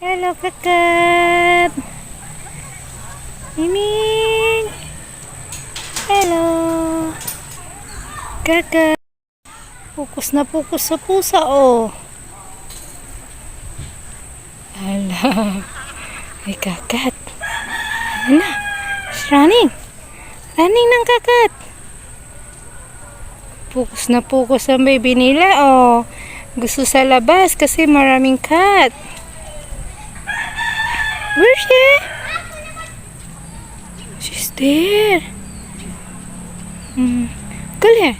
Hello, Kakat. Miming. Hello. Kakat. Pukus na pukus sa pusa, oh. Hala. Ay, Kakat. Ano na? It's running. Running ng Kakat. Pukus na pukus ang baby nila, oh. Gusto sa labas kasi maraming cat. Where's she? She's there. Come here.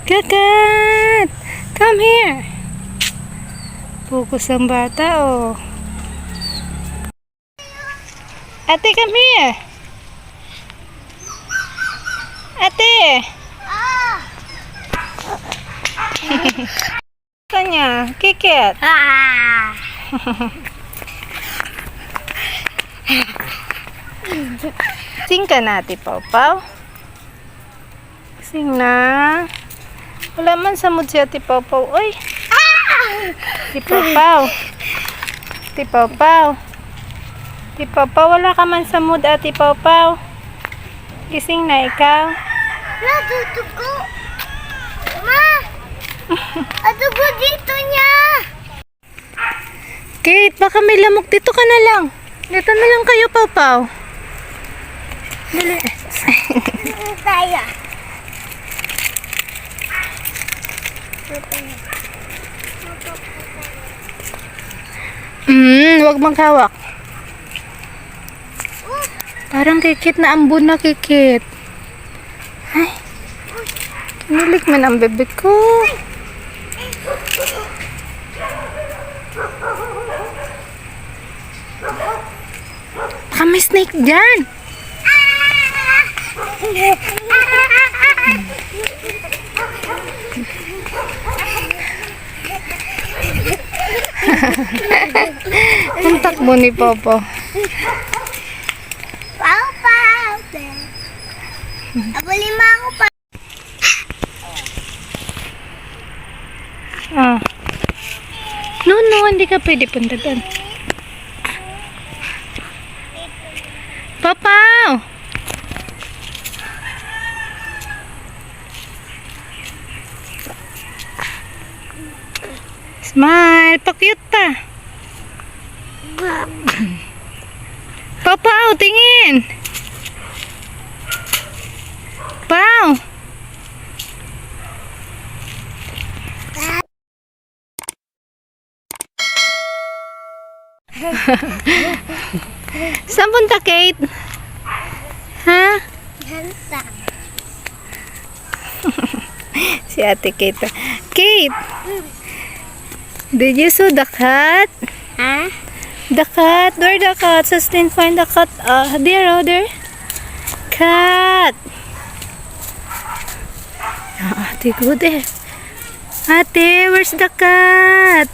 Kakat. Come here. Pukus ang bata, oh. Ate, come here. Ate. Kanya, kikit. Sing ka na, Ate Pawpaw. Sing na. Wala man sa mood si Ate Pawpaw. Uy! Ate Pawpaw. Ate Pawpaw. Ate Pawpaw, wala ka man sa mood, Ate Pawpaw. Gising na ikaw. Natutugo. Ma! Atugo dito niya. Kate, baka may lamok. Dito ka na lang. Dito na lang kayo, Pawpaw. Dali. Tayo. Wag maghawak. Parang kikit na ambon na kikit. Ay. Kinilig man ang bebe ko. Baka may snake dyan. Ang takbo ni Popo. Pau. Abulima ako pa. No, hindi ka pwede punta doon. Papaw! Smile! Pa-cute ta! Papaw, tingin! Paw! Saan punta, Kate? Ha? Hanta. Si Ate Kate. Kate! Did you saw the cat? Ha? The cat? Where the cat? Sustain, find the cat. There, oh, there. Cat! Ate, go there. Ate, where's the cat?